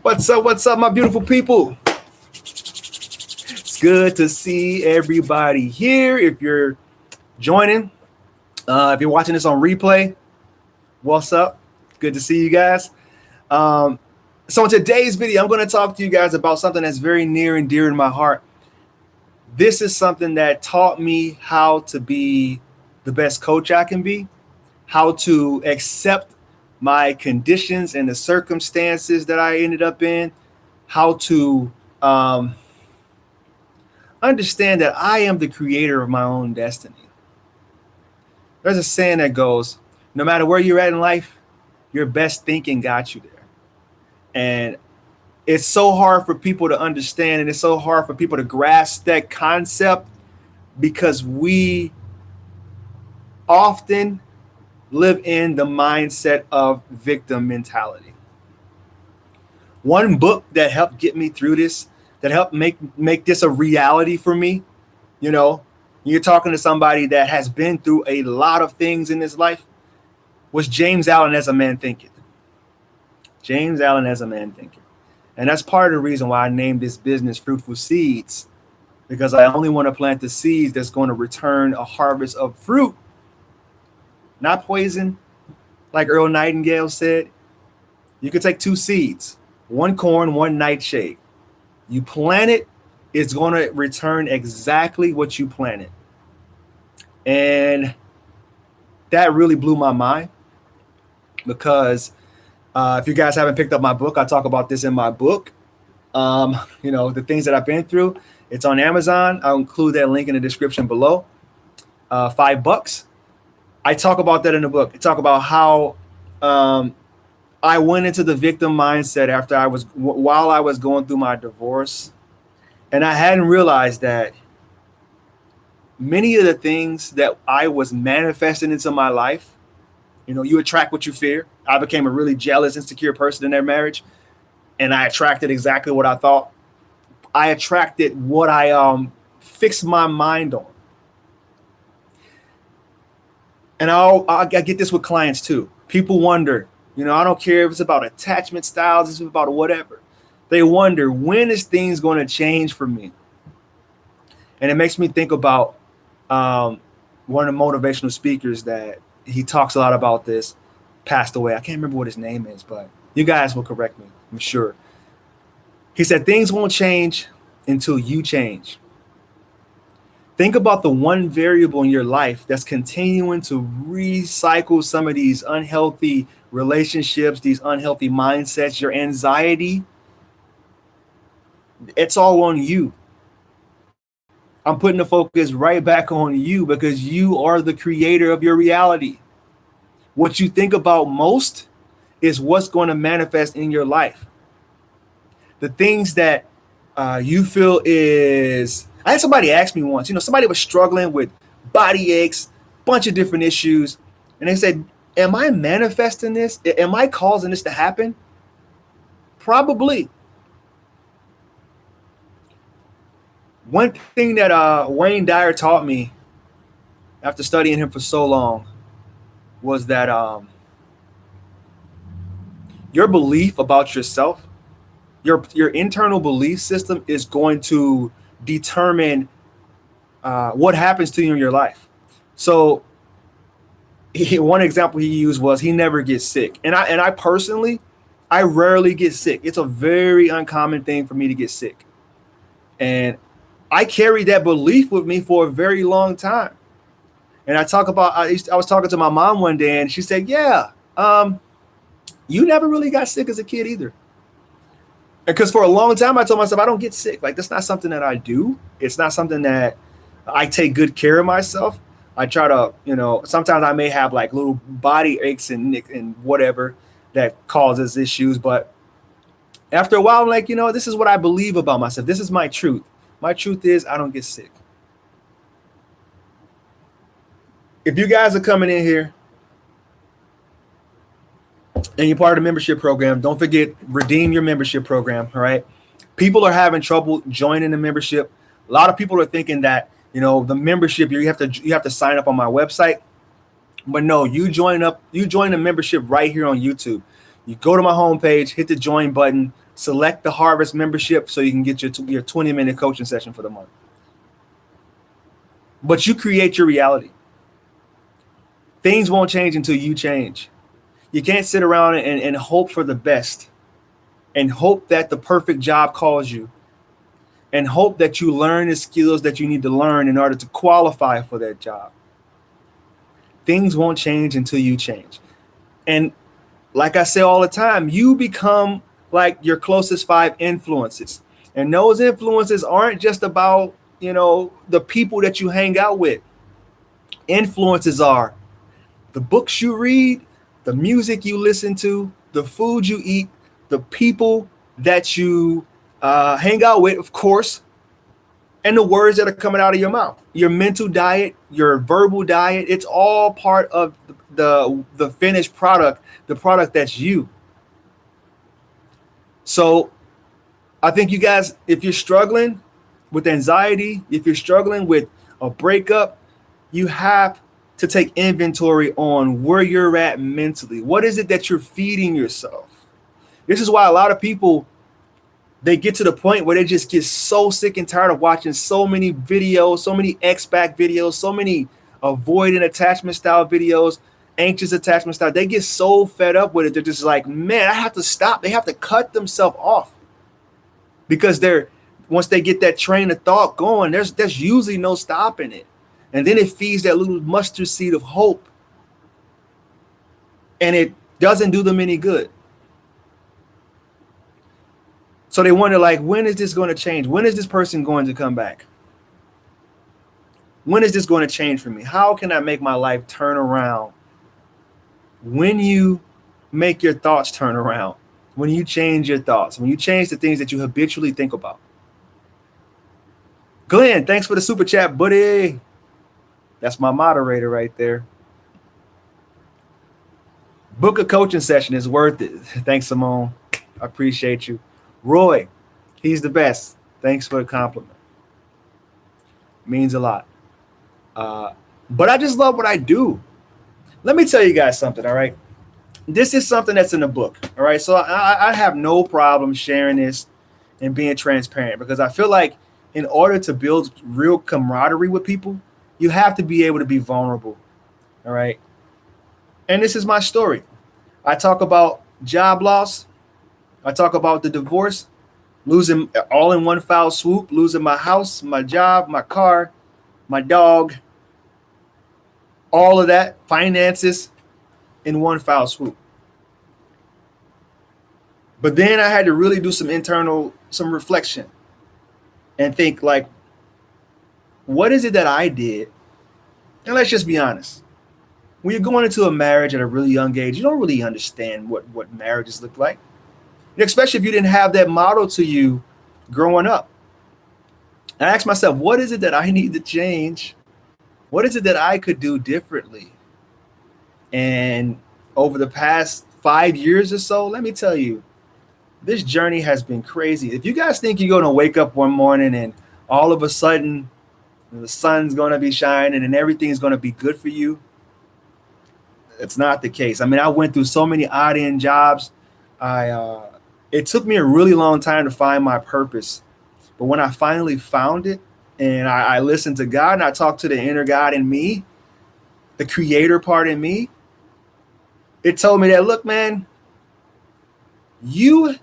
What's up, my beautiful people? It's good to see everybody here. If you're joining, if you're watching this on replay, what's up? Good to see you guys. So in today's video, I'm going to talk to you guys about something that's very near and dear in my heart. This is something that taught me how to be the best coach I can be, how to accept my conditions and the circumstances that I ended up in, how to understand that I am the creator of my own destiny. There's a saying that goes, no matter where you're at in life, your best thinking got you there. And it's so hard for people to understand, and it's so hard for people to grasp that concept because we often live in the mindset of victim mentality. One book that helped get me through this, that helped make this a reality for me, you know, you're talking to somebody that has been through a lot of things in his life, was James Allen, As a Man Thinketh. James Allen, As a Man Thinketh. And that's part of the reason why I named this business Fruitful Seeds, because I only want to plant the seeds that's going to return a harvest of fruit, not poison. Like Earl Nightingale said, you could take two seeds, one corn, one nightshade. You plant it, it's going to return exactly what you planted. And that really blew my mind because if you guys haven't picked up my book, I talk about this in my book. You know, the things that I've been through. It's on Amazon. I'll include that link in the description below. $5. I talk about that in the book. I talk about how I went into the victim mindset while I was going through my divorce. And I hadn't realized that many of the things that I was manifesting into my life, you know, you attract what you fear. I became a really jealous, insecure person in their marriage. And I attracted exactly what I thought. I attracted what I fixed my mind on. And I get this with clients too. People wonder, you know, I don't care if it's about attachment styles, it's about whatever. They wonder, when is things going to change for me? And it makes me think about one of the motivational speakers that he talks a lot about this, passed away. I can't remember what his name is, but you guys will correct me, I'm sure. He said, things won't change until you change. Think about the one variable in your life that's continuing to recycle some of these unhealthy relationships, these unhealthy mindsets, your anxiety. It's all on you. I'm putting the focus right back on you because you are the creator of your reality. What you think about most is what's going to manifest in your life. The things that you feel is... I had somebody ask me once, you know, somebody was struggling with body aches, bunch of different issues. And they said, am I manifesting this? Am I causing this to happen? Probably. One thing that Wayne Dyer taught me after studying him for so long was that your belief about yourself, your internal belief system is going to determine what happens to you in your life. So one example he used was he never gets sick. And I personally, I rarely get sick. It's a very uncommon thing for me to get sick. And I carried that belief with me for a very long time. And I was talking to my mom one day and she said, yeah, you never really got sick as a kid either. Because for a long time, I told myself, I don't get sick. Like, that's not something that I do. It's not something that I take good care of myself. I try to, you know, sometimes I may have like little body aches and whatever that causes issues. But after a while, I'm like, you know, this is what I believe about myself. This is my truth. My truth is I don't get sick. If you guys are coming in here and you're part of the membership program, don't forget, redeem your membership program. All right. People are having trouble joining the membership. A lot of people are thinking that, you know, the membership, you have to sign up on my website. But no, you join the membership right here on YouTube. You go to my homepage, hit the join button, select the Harvest membership so you can get your 20-minute coaching session for the month. But you create your reality. Things won't change until you change. You can't sit around and hope for the best and hope that the perfect job calls you and hope that you learn the skills that you need to learn in order to qualify for that job. Things won't change until you change. And like I say all the time, you become like your closest 5 influences. And those influences aren't just about, the people that you hang out with. Influences are the books you read, the music you listen to, the food you eat, the people that you hang out with, of course, and the words that are coming out of your mouth. Your mental diet, your verbal diet, it's all part of the finished product, the product that's you. So I think you guys, if you're struggling with anxiety, if you're struggling with a breakup, you have to take inventory on where you're at mentally. What is it that you're feeding yourself? This is why a lot of people, they get to the point where they just get so sick and tired of watching so many videos, so many X-back videos, so many avoidant attachment style videos, anxious attachment style. They get so fed up with it. They're just like, man, I have to stop. They have to cut themselves off because once they get that train of thought going, there's usually no stopping it. And then it feeds that little mustard seed of hope. And it doesn't do them any good. So they wonder, like, when is this going to change? When is this person going to come back? When is this going to change for me? How can I make my life turn around? When you make your thoughts turn around, when you change your thoughts, when you change the things that you habitually think about. Glenn, thanks for the super chat, buddy. That's my moderator right there. Book a coaching session is worth it. Thanks, Simone. I appreciate you. Roy, he's the best. Thanks for the compliment. Means a lot. But I just love what I do. Let me tell you guys something, all right? This is something that's in the book, all right? So I have no problem sharing this and being transparent because I feel like in order to build real camaraderie with people, you have to be able to be vulnerable, all right? And this is my story. I talk about job loss. I talk about the divorce, losing all in one foul swoop, losing my house, my job, my car, my dog, all of that, finances in one foul swoop. But then I had to really do some reflection and think like, what is it that I did? And let's just be honest. When you're going into a marriage at a really young age, you don't really understand what marriages look like. Especially if you didn't have that model to you growing up. I asked myself, what is it that I need to change? What is it that I could do differently? And over the past 5 years or so, let me tell you, this journey has been crazy. If you guys think you're going to wake up one morning and all of a sudden the sun's going to be shining and everything's going to be good for you, it's not the case. I mean, I went through so many odd-end jobs. It took me a really long time to find my purpose. But when I finally found it and I listened to God and I talked to the inner God in me, the creator part in me, it told me that, look, man, you're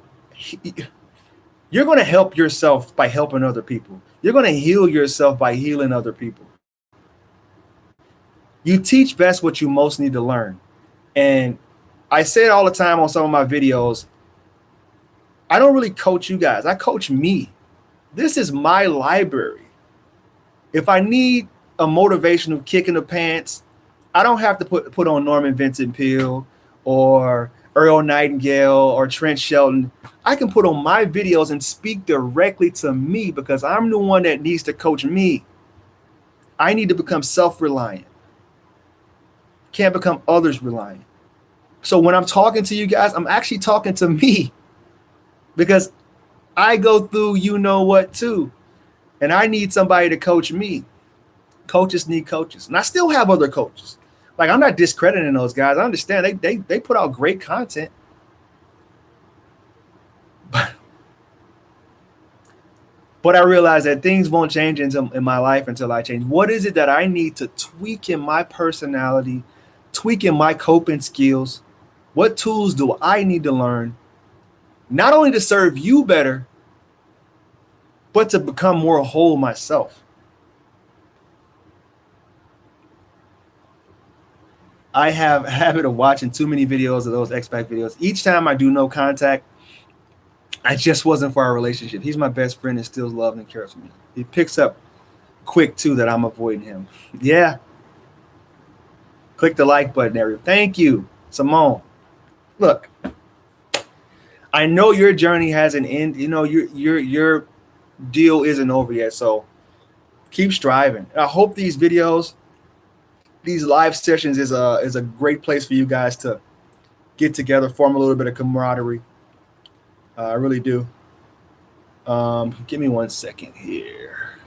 going to help yourself by helping other people. You're going to heal yourself by healing other people. You teach best what you most need to learn. And I say it all the time on some of my videos. I don't really coach you guys. I coach me. This is my library. If I need a motivational kick in the pants, I don't have to put on Norman Vincent Peale or Earl Nightingale or Trent Shelton. I can put on my videos and speak directly to me because I'm the one that needs to coach me. I need to become self-reliant. Can't become others reliant. So when I'm talking to you guys, I'm actually talking to me because I go through you know what too. And I need somebody to coach me. Coaches need coaches. And I still have other coaches. Like, I'm not discrediting those guys. I understand they put out great content. But I realized that things won't change in my life until I change. What is it that I need to tweak in my personality, tweak in my coping skills? What tools do I need to learn, not only to serve you better, but to become more whole myself? I have a habit of watching too many videos of those expat videos. Each time I do no contact, I just wasn't for our relationship. He's my best friend and still loves and cares for me. He picks up quick too that I'm avoiding him. Yeah. Click the like button, everyone. Thank you, Simone. Look, I know your journey has an end. You know, your deal isn't over yet. So keep striving. I hope these videos, these live sessions is a great place for you guys to get together, form a little bit of camaraderie. I really do. Give me 1 second here.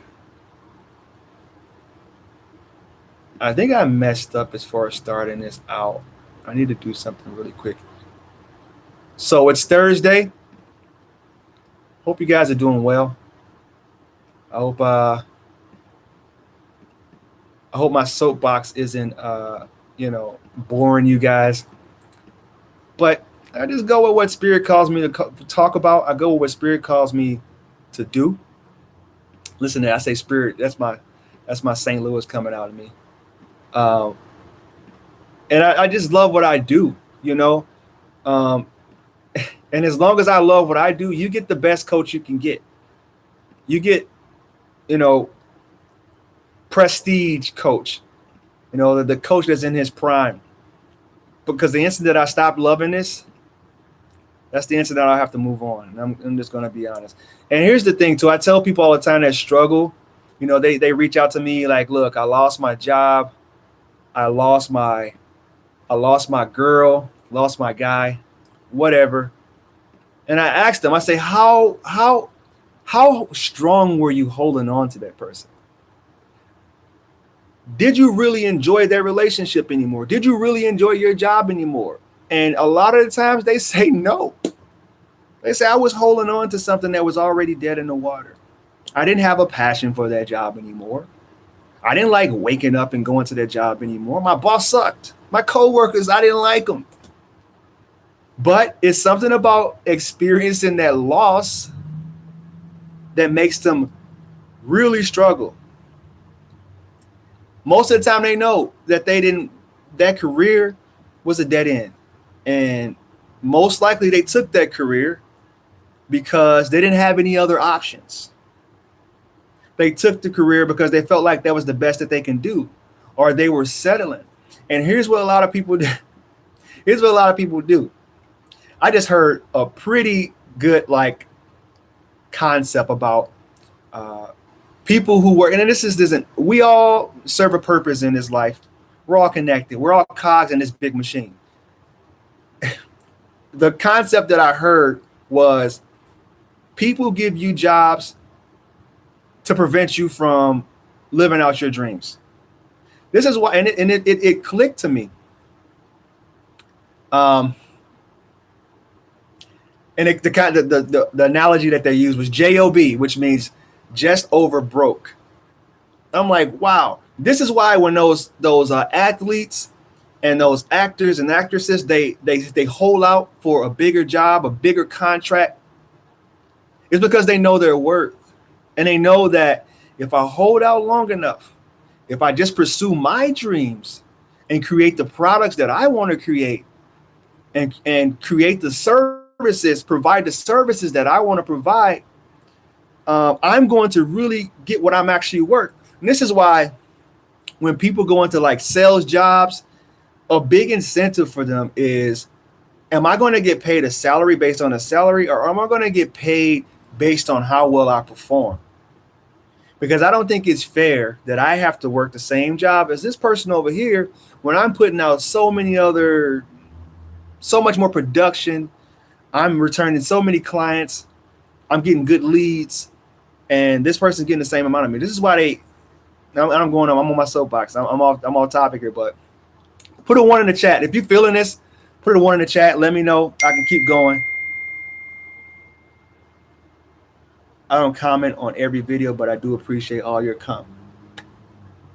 I think I messed up as far as starting this out. I need to do something really quick. So it's Thursday. Hope you guys are doing well. I hope my soapbox isn't boring you guys. But I just go with what Spirit calls me to talk about. I go with what Spirit calls me to do. Listen, I say Spirit. That's my St. Louis coming out of me. And I just love what I do, you know. And as long as I love what I do, you get the best coach you can get. You get, prestige coach, the coach that's in his prime. Because the instant that I stop loving this, that's the instant that I have to move on. And I'm just going to be honest. And here's the thing, too. I tell people all the time that struggle, they reach out to me like, look, I lost my job. I lost my girl, lost my guy, whatever. And I asked them, I say, how strong were you holding on to that person? Did you really enjoy that relationship anymore? Did you really enjoy your job anymore? And a lot of the times they say no. They say, I was holding on to something that was already dead in the water. I didn't have a passion for that job anymore. I didn't like waking up and going to that job anymore. My boss sucked. My coworkers, I didn't like them. But it's something about experiencing that loss that makes them really struggle. Most of the time they know that that career was a dead end. And most likely they took that career because they didn't have any other options. They took the career because they felt like that was the best that they can do, or they were settling. And here's what a lot of people do. I just heard a pretty good concept about people who work, and we all serve a purpose in this life. We're all connected. We're all cogs in this big machine. The concept that I heard was people give you jobs to prevent you from living out your dreams. This is why, and it clicked to me. And the analogy that they used was JOB, which means just over broke. I'm like, wow, this is why when those athletes and those actors and actresses, they hold out for a bigger job, a bigger contract. It's because they know their worth. And they know that if I hold out long enough, if I just pursue my dreams and create the products that I want to create and create the services, provide the services that I want to provide, I'm going to really get what I'm actually worth. And this is why when people go into sales jobs, a big incentive for them is, am I going to get paid a salary based on a salary, or am I going to get paid based on how well I perform? Because I don't think it's fair that I have to work the same job as this person over here when I'm putting out so much more production. I'm returning so many clients. I'm getting good leads, and this person's getting the same amount of me. This is why I'm on my soapbox. I'm off topic here, but put a 1 in the chat. If you're feeling this, put a 1 in the chat. Let me know. I can keep going. I don't comment on every video, but I do appreciate all your comments.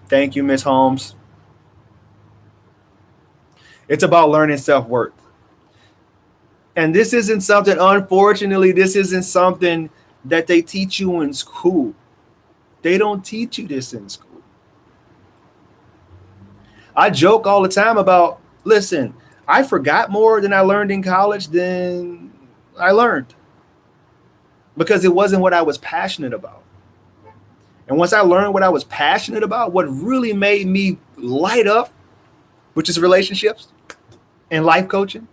Thank you, Miss Holmes. It's about learning self-worth. And this isn't something, unfortunately, this isn't something that they teach you in school. They don't teach you this in school. I joke all the time about, listen, I forgot more than I learned in college than I learned, because it wasn't what I was passionate about. And once I learned what I was passionate about, what really made me light up, which is relationships and life coaching,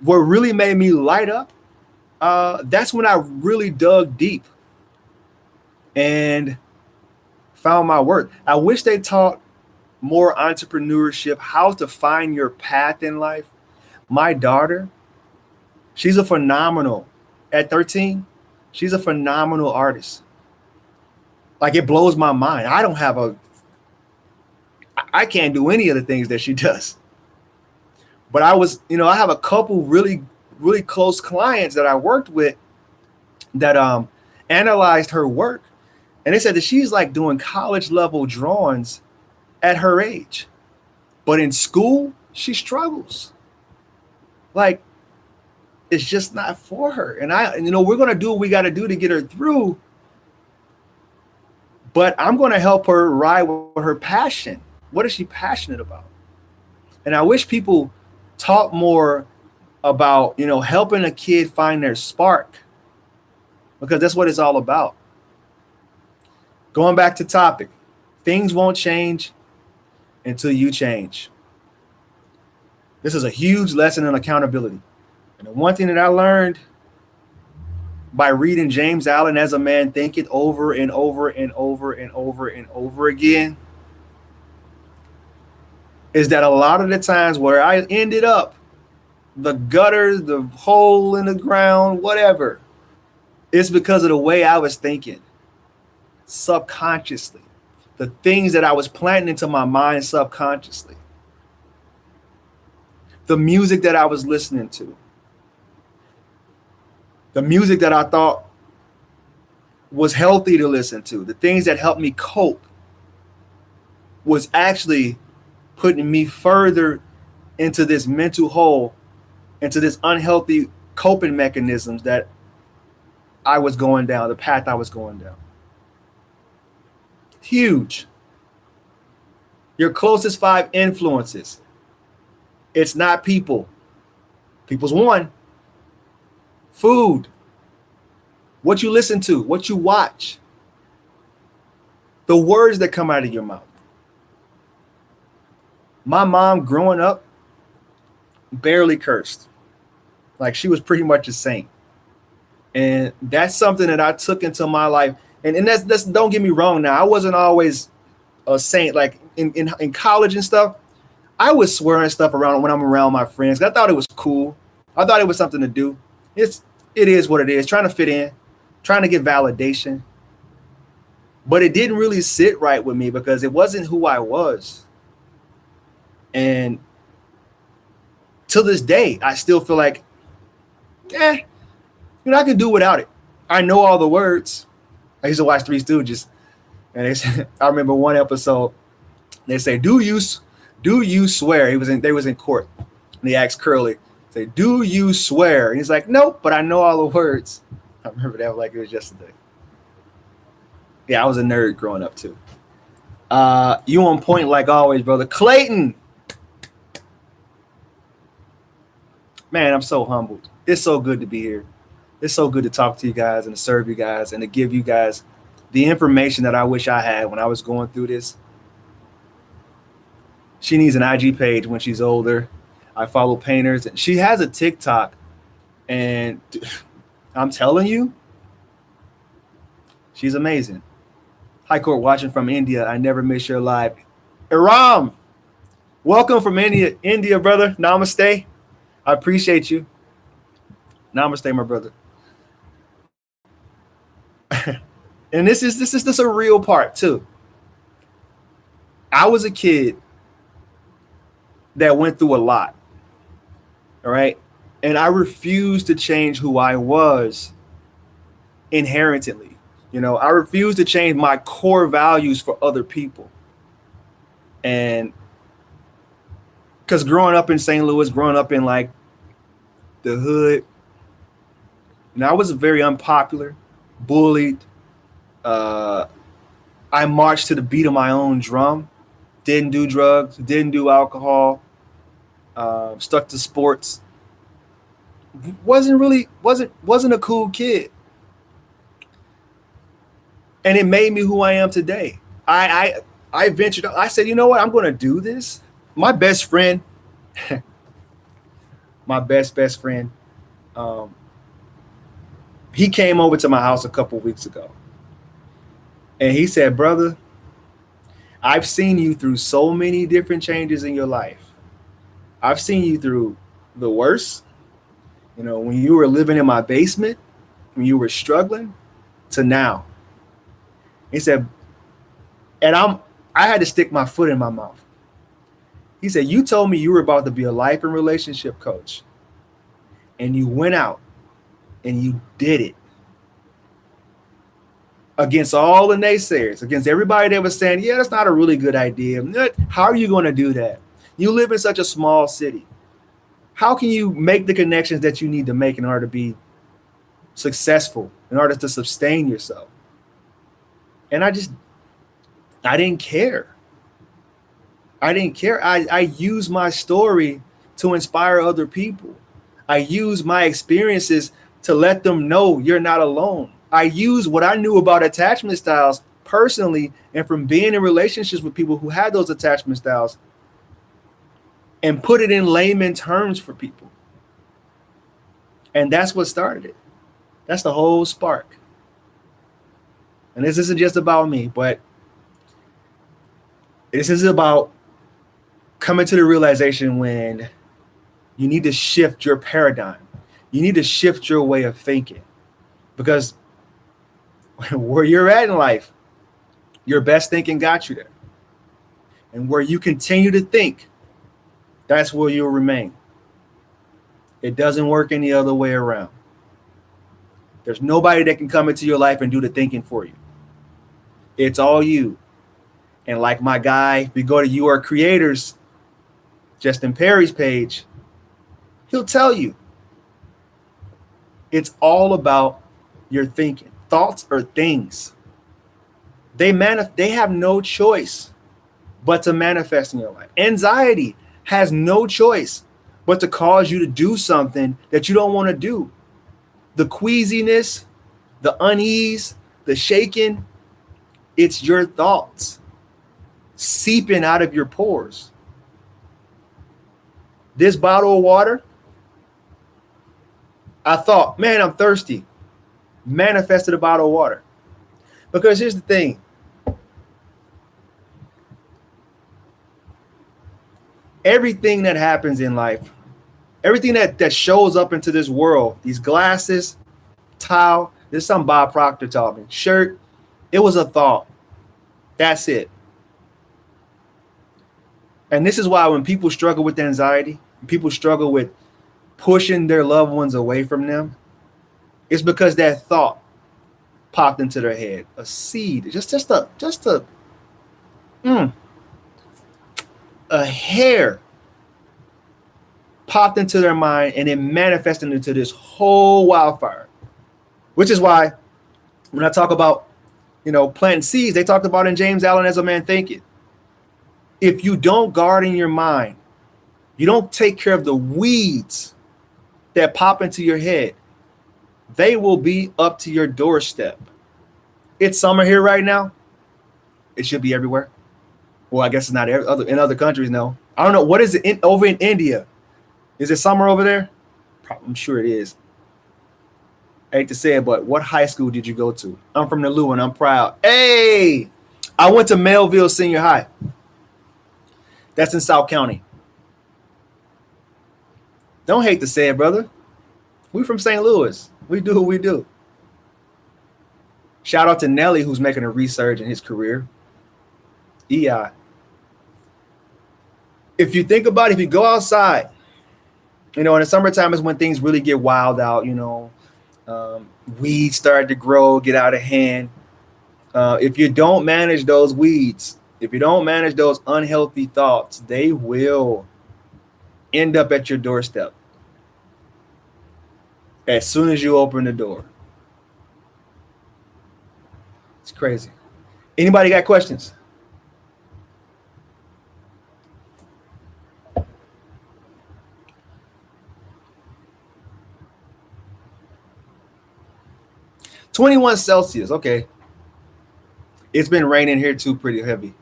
what really made me light up, that's when I really dug deep and found my worth. I wish they taught more entrepreneurship, how to find your path in life. My daughter, she's a phenomenal, at 13, she's a phenomenal artist. Like, it blows my mind. I can't do any of the things that she does. But I have a couple really, really close clients that I worked with that analyzed her work. And they said that she's like doing college level drawings at her age. But in school, she struggles. Like, it's just not for her. And we're going to do what we got to do to get her through. But I'm going to help her ride with her passion. What is she passionate about? And I wish people taught more about, helping a kid find their spark, because that's what it's all about. Going back to topic, things won't change until you change. This is a huge lesson in accountability. And the one thing that I learned by reading James Allen, As a Man Thinketh, over and over and over and over and over again, is that a lot of the times where I ended up, the gutter, the hole in the ground, whatever, it's because of the way I was thinking subconsciously, the things that I was planting into my mind subconsciously, the music that I was listening to, the music that I thought was healthy to listen to, the things that helped me cope, was actually putting me further into this mental hole, into this unhealthy coping mechanisms that I was going down, the path I was going down. Huge. Your closest 5 influences. It's not people. People's one. Food. What you listen to, what you watch. The words that come out of your mouth. My mom growing up barely cursed. Like, she was pretty much a saint. And that's something that I took into my life. And that's don't get me wrong now. I wasn't always a saint. Like in college and stuff, I was swearing stuff around when I'm around my friends. I thought it was cool. I thought it was something to do. It is what it is. Trying to fit in, trying to get validation. But it didn't really sit right with me because it wasn't who I was. And to this day, I still feel like, I can do without it. I know all the words. I used to watch Three Stooges, and they said, I remember one episode. They say, "Do you swear?" They was in court, and he asked Curly, "Say, do you swear?" And he's like, "Nope, but I know all the words." I remember that like it was yesterday. Yeah, I was a nerd growing up too. You on point like always, brother. Clayton. Man, I'm so humbled. It's so good to be here. It's so good to talk to you guys and to serve you guys and to give you guys the information that I wish I had when I was going through this. She needs an IG page when she's older. I follow painters. She has a TikTok, and I'm telling you, she's amazing. Hi, Court, watching from India. I never miss your live. Iram, welcome from India, brother. Namaste. I appreciate you. Namaste, my brother. And this is a real part too. I was a kid that went through a lot. All right. And I refused to change who I was inherently. I refuse to change my core values for other people. And because growing up in St. Louis, growing up in like the hood, I was very unpopular, bullied. I marched to the beat of my own drum. Didn't do drugs, didn't do alcohol, stuck to sports. Wasn't a cool kid. And it made me who I am today. I ventured out. I said, you know what? I'm going to do this. My best friend, my best friend, he came over to my house a couple weeks ago. And he said, brother, I've seen you through so many different changes in your life. I've seen you through the worst, when you were living in my basement, when you were struggling, to now. He said, and I had to stick my foot in my mouth. He said, you told me you were about to be a life and relationship coach, and you went out and you did it against all the naysayers, against everybody that was saying, yeah, that's not a really good idea. How are you going to do that? You live in such a small city. How can you make the connections that you need to make in order to be successful, in order to sustain yourself? And I didn't care. I use my story to inspire other people. I use my experiences to let them know you're not alone. I use what I knew about attachment styles personally and from being in relationships with people who had those attachment styles and put it in layman terms for people. And that's what started it. That's the whole spark. And this isn't just about me, but this is about coming to the realization when you need to shift your paradigm. You need to shift your way of thinking, because where you're at in life, your best thinking got you there. And where you continue to think, that's where you'll remain. It doesn't work any other way around. There's nobody that can come into your life and do the thinking for you. It's all you. And like my guy, if we go to You Are Creators, Justin Perry's page, he'll tell you it's all about your thinking. Thoughts are things. They have no choice but to manifest in your life. Anxiety has no choice but to cause you to do something that you don't want to do. The queasiness, the unease, the shaking, it's your thoughts seeping out of your pores. This bottle of water, I thought, man, I'm thirsty. Manifested a bottle of water. Because here's the thing. Everything that happens in life, everything that shows up into this world, these glasses, towel, this is something Bob Proctor taught me, shirt, it was a thought. That's it. And this is why when people struggle with anxiety, people struggle with pushing their loved ones away from them, it's because that thought popped into their head. A seed, just a hair popped into their mind, and it manifested into this whole wildfire. Which is why when I talk about, planting seeds, they talked about in James Allen As a Man Thinketh. If you don't guard in your mind, you don't take care of the weeds that pop into your head, they will be up to your doorstep. It's summer here right now. It should be everywhere. Well, I guess it's not in other countries, no. I don't know. What is it over in India? Is it summer over there? I'm sure it is. I hate to say it, but what high school did you go to? I'm from the Lou and I'm proud. Hey, I went to Melville Senior High. That's in South County. Don't hate to say it, brother. We from St. Louis. We do what we do. Shout out to Nelly, who's making a resurge in his career. EI. If you think about it, if you go outside, in the summertime is when things really get wild out, Weeds start to grow, get out of hand. If you don't manage those weeds, if you don't manage those unhealthy thoughts, they will end up at your doorstep as soon as you open the door. It's crazy. Anybody got questions? -21 Celsius. Okay. It's been raining here too, pretty heavy.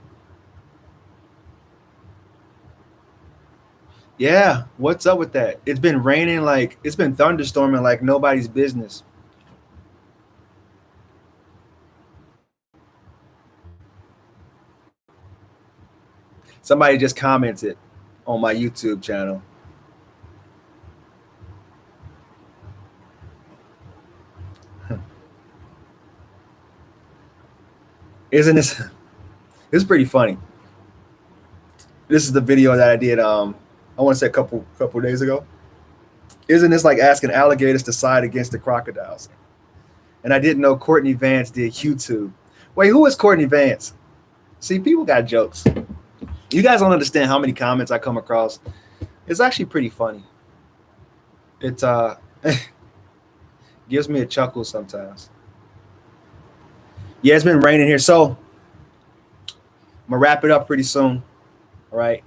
Yeah, what's up with that? It's been raining, like it's been thunderstorming like nobody's business. Somebody just commented on my YouTube channel. Isn't this it's pretty funny. This is the video that I did I want to say a couple days ago. Isn't this like asking alligators to side against the crocodiles? And I didn't know Courtney Vance did YouTube. Wait, who is Courtney Vance? See, people got jokes. You guys don't understand how many comments I come across. It's actually pretty funny. It gives me a chuckle sometimes. Yeah, it's been raining here. So I'm gonna wrap it up pretty soon. All right.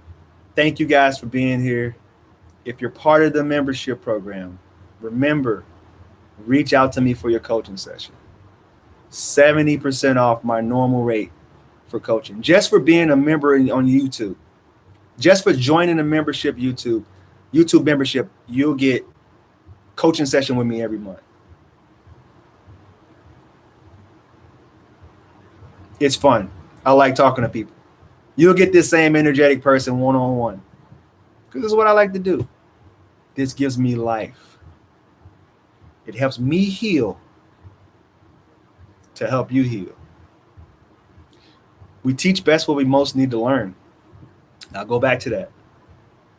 Thank you guys for being here. If you're part of the membership program, remember, reach out to me for your coaching session. 70% off my normal rate for coaching, just for being a member on YouTube. Just for joining the membership YouTube membership, you'll get coaching session with me every month. It's fun. I like talking to people. You'll get this same energetic person one-on-one, because this is what I like to do. This gives me life. It helps me heal to help you heal. We teach best what we most need to learn. I'll go back to that.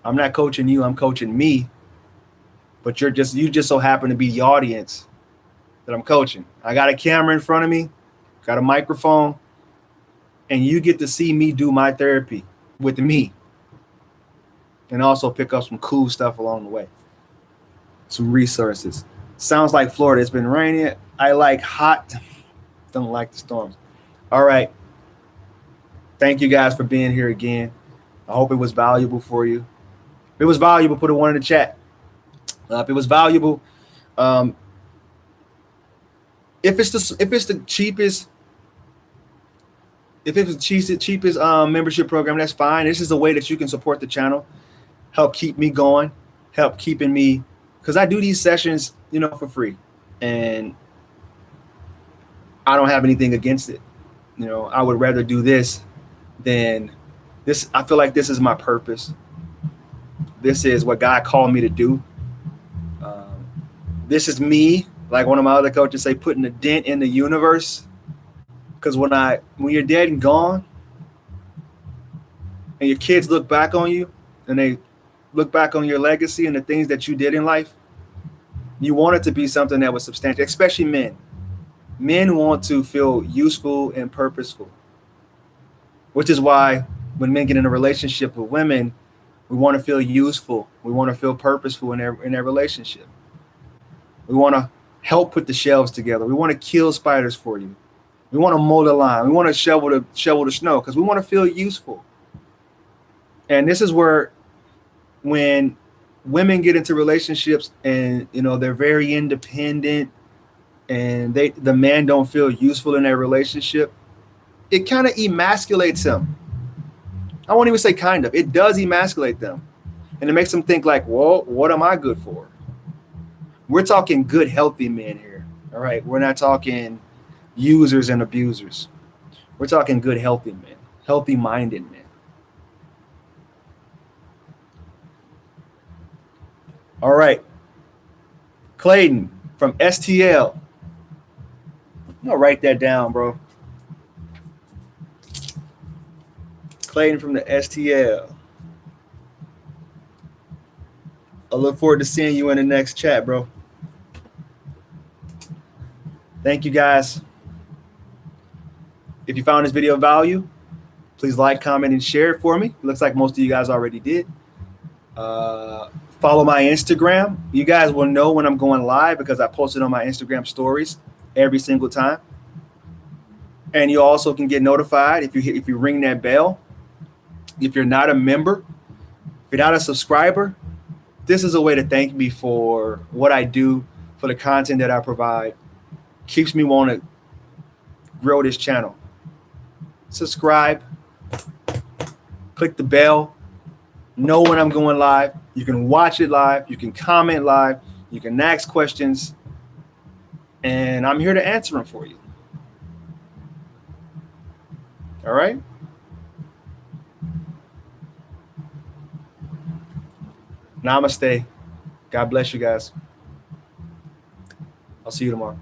I'm not coaching you, I'm coaching me. But you just so happen to be the audience that I'm coaching. I got a camera in front of me, got a microphone, and you get to see me do my therapy with me. And also pick up some cool stuff along the way. Some resources. Sounds like Florida. It's been raining. I like hot. Don't like the storms. All right. Thank you guys for being here again. I hope it was valuable for you. If it was valuable, put a 1 in the chat. If it was valuable, if it's the cheapest membership program, that's fine. This is a way that you can support the channel, help keep me going, help keeping me, because I do these sessions, for free, and I don't have anything against it. I would rather do this than this. I feel like this is my purpose. This is what God called me to do. This is me, like one of my other coaches say, putting a dent in the universe. Because when you're dead and gone, and your kids look back on you, and they look back on your legacy and the things that you did in life, you want it to be something that was substantial, especially men. Men want to feel useful and purposeful, which is why when men get in a relationship with women, we want to feel useful. We want to feel purposeful in their relationship. We want to help put the shelves together. We want to kill spiders for you. We want to mow the lawn. We want to shovel the snow because we want to feel useful. And this is where, when women get into relationships and they're very independent, and the man don't feel useful in their relationship, it kind of emasculates them. I won't even say kind of. It does emasculate them, and it makes them think like, well, what am I good for? We're talking good, healthy men here. All right, we're not talking users and abusers. We're talking good, healthy men, healthy-minded men. All right, Clayton from STL. I'm gonna write that down, bro. Clayton from the STL. I look forward to seeing you in the next chat, bro. Thank you guys. If you found this video of value, please like, comment, and share it for me. It looks like most of you guys already did. Follow my Instagram. You guys will know when I'm going live because I post it on my Instagram stories every single time. And you also can get notified if you ring that bell. If you're not a member, if you're not a subscriber, this is a way to thank me for what I do, for the content that I provide. Keeps me wanting to grow this channel. Subscribe, click the bell, know when I'm going live. You can watch it live, you can comment live, you can ask questions, and I'm here to answer them for you. All right? Namaste. God bless you guys. I'll see you tomorrow.